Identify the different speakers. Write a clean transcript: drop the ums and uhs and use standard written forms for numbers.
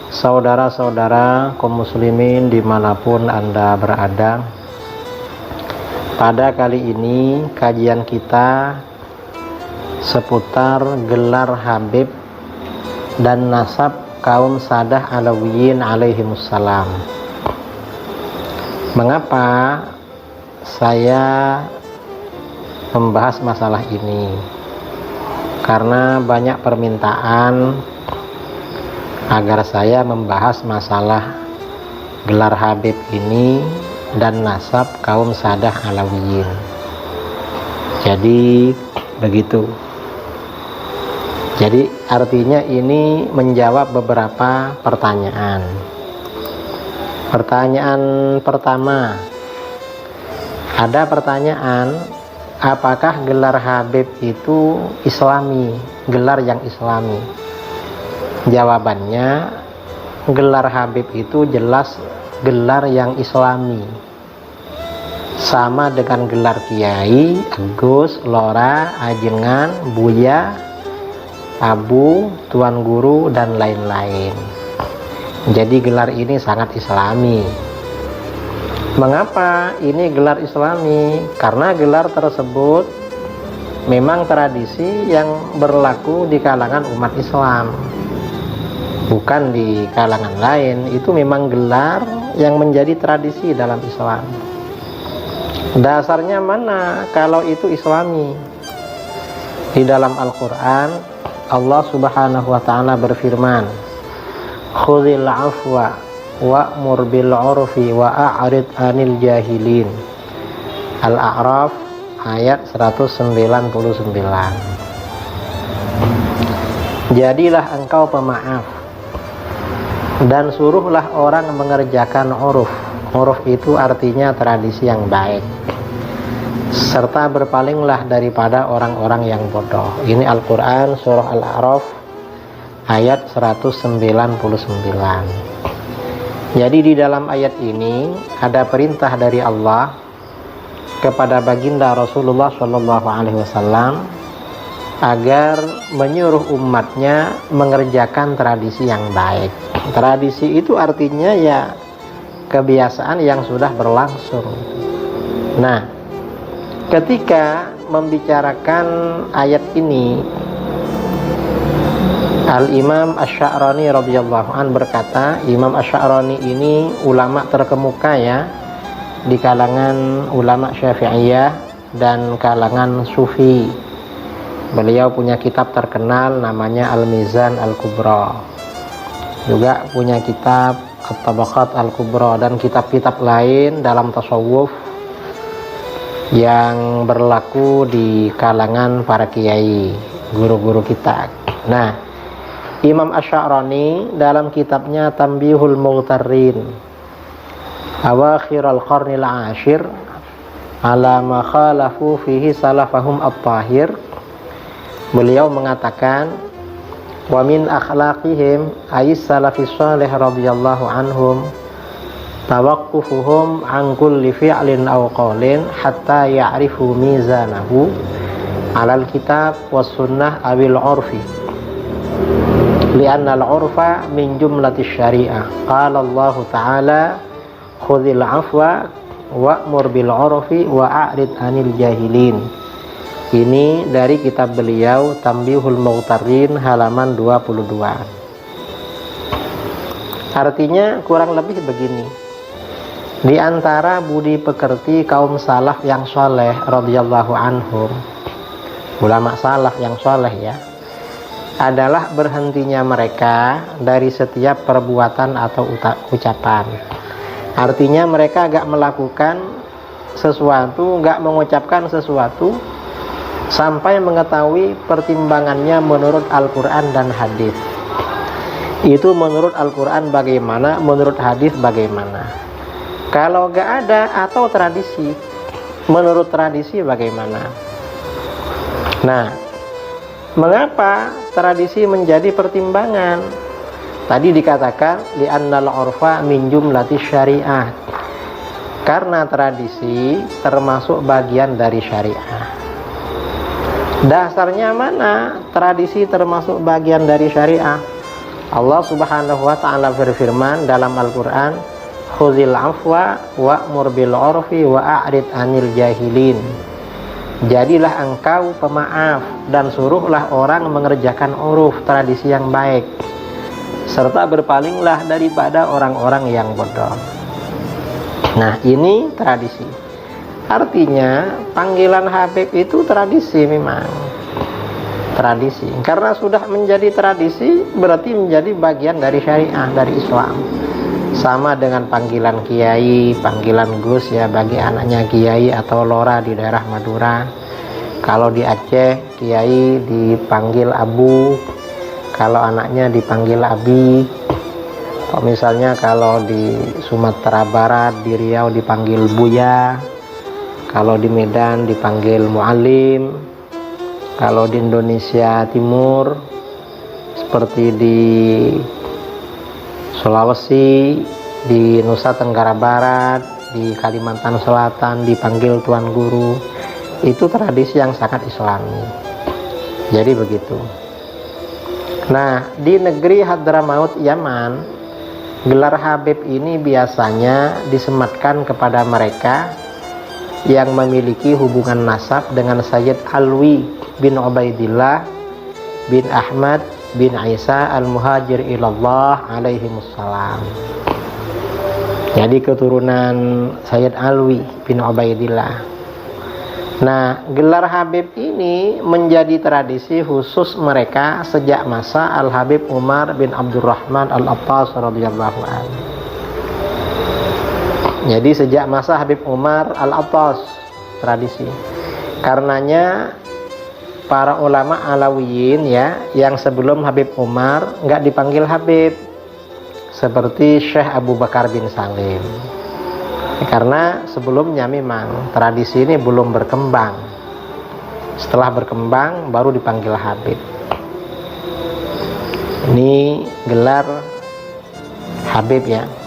Speaker 1: Saudara-saudara kaum muslimin dimanapun Anda berada, pada kali ini kajian kita seputar gelar Habib dan nasab kaum Sadah Alawiyin alaihimussalam. Mengapa saya membahas masalah ini? Karena banyak permintaan agar saya membahas masalah gelar Habib ini dan nasab kaum Sadah Alawiyin. Jadi begitu. Jadi artinya ini menjawab beberapa pertanyaan. Pertanyaan pertama, ada pertanyaan, apakah gelar Habib itu Islami, gelar yang Islami? Jawabannya, gelar Habib itu jelas gelar yang Islami, sama dengan gelar Kiai, Agus, Lora, Ajengan, Buya, Abu, Tuan Guru, dan lain-lain. Jadi gelar ini sangat Islami. Mengapa ini gelar Islami? Karena gelar tersebut memang tradisi yang berlaku di kalangan umat Islam, bukan di kalangan lain. Itu memang gelar yang menjadi tradisi dalam Islam. Dasarnya mana kalau itu Islami? Di dalam Al-Quran, Allah Subhanahu wa ta'ala berfirman, khudhil afwa wa'mur bil 'urfi wa a'rid 'anil jahilin. Al-A'raf ayat 199. Jadilah engkau pemaaf dan suruhlah orang mengerjakan uruf. Uruf itu artinya tradisi yang baik, serta berpalinglah daripada orang-orang yang bodoh. Ini Al-Quran surah Al-A'raf ayat 199. Jadi di dalam ayat ini ada perintah dari Allah kepada baginda Rasulullah SAW agar menyuruh umatnya mengerjakan tradisi yang baik. Tradisi itu artinya ya kebiasaan yang sudah berlangsung. Nah, ketika membicarakan ayat ini, Al-Imam Asy-Sya'rani radhiyallahu an berkata, Imam Asy-Sya'rani ini ulama terkemuka ya di kalangan ulama Syafi'iyah dan kalangan Sufi. Beliau punya kitab terkenal namanya Al-Mizan Al-Kubra. Juga punya kitab At-Tabaqat Al-Kubra dan kitab-kitab lain dalam tasawuf yang berlaku di kalangan para kiai, guru-guru kita. Nah, Imam Asy-Sya'rani dalam kitabnya Tanbihul Mughtarrin Awakhir al-Qarnil Ashir ala ma khalafu fihi salafahum at-tahir, beliau mengatakan, wa min akhlaqihim ayis salafis salih radhiyallahu anhum tawaqqufuhum an kulli fi'lin aw qawlin hatta ya'rifu mizanahu alal kitab was sunnah awil urfi li'anna al-urfa min jumlatis syariah. Qala Allah ta'ala khudhil afwa wa'mur bil 'urfi wa a'rid 'anil jahilin. Ini dari kitab beliau Tanbihul Mughtarrin halaman 22. Artinya kurang lebih begini. Di antara budi pekerti kaum salaf yang soleh radhiyallahu anhum, ulama salaf yang soleh ya, adalah berhentinya mereka dari setiap perbuatan atau ucapan. Artinya mereka gak melakukan sesuatu, gak mengucapkan sesuatu sampai mengetahui pertimbangannya menurut Al-Quran dan hadis. Itu menurut Al-Quran bagaimana, menurut hadis bagaimana. Kalau gak ada atau tradisi, menurut tradisi bagaimana. Nah, mengapa tradisi menjadi pertimbangan? Tadi dikatakan li'annal 'urfa min jumlatis syariah. Karena tradisi termasuk bagian dari syariah. Dasarnya mana tradisi termasuk bagian dari syariah? Allah Subhanahu wa taala berfirman dalam Al-Qur'an, "Khuzil afwa wa'mur bil 'urfi wa a'rid 'anil jahilin." Jadilah engkau pemaaf dan suruhlah orang mengerjakan uruf, tradisi yang baik, serta berpalinglah daripada orang-orang yang bodoh. Nah, ini tradisi. Artinya panggilan Habib itu tradisi, memang tradisi. Karena sudah menjadi tradisi, berarti menjadi bagian dari syariah, dari Islam. Sama dengan panggilan kiai, panggilan gus ya bagi anaknya kiai atau lora di daerah Madura. Kalau di Aceh, kiai dipanggil abu, kalau anaknya dipanggil abi. Misalnya kalau di Sumatera Barat, di Riau dipanggil buya, kalau di Medan dipanggil muallim, kalau di Indonesia Timur seperti di Sulawesi, di Nusa Tenggara Barat, di Kalimantan Selatan dipanggil tuan guru. Itu tradisi yang sangat islami. Jadi begitu. Nah, di negeri Hadramaut Yaman, gelar Habib ini biasanya disematkan kepada mereka yang memiliki hubungan nasab dengan Sayyid Alwi bin Ubaidillah bin Ahmad bin Isa al-Muhajir ilallah alaihimussalam. Jadi keturunan Sayyid Alwi bin Ubaidillah. Nah, gelar Habib ini menjadi tradisi khusus mereka sejak masa Al-Habib Umar bin Abdurrahman Al-Attas radhiyallahu anhu. Jadi sejak masa Habib Umar Al-Attas tradisi. Karenanya para ulama Alawiyin ya, yang sebelum Habib Umar nggak dipanggil Habib, seperti Syekh Abu Bakar bin Salim. Karena sebelumnya memang tradisi ini belum berkembang. Setelah berkembang baru dipanggil Habib. Ini gelar Habib ya.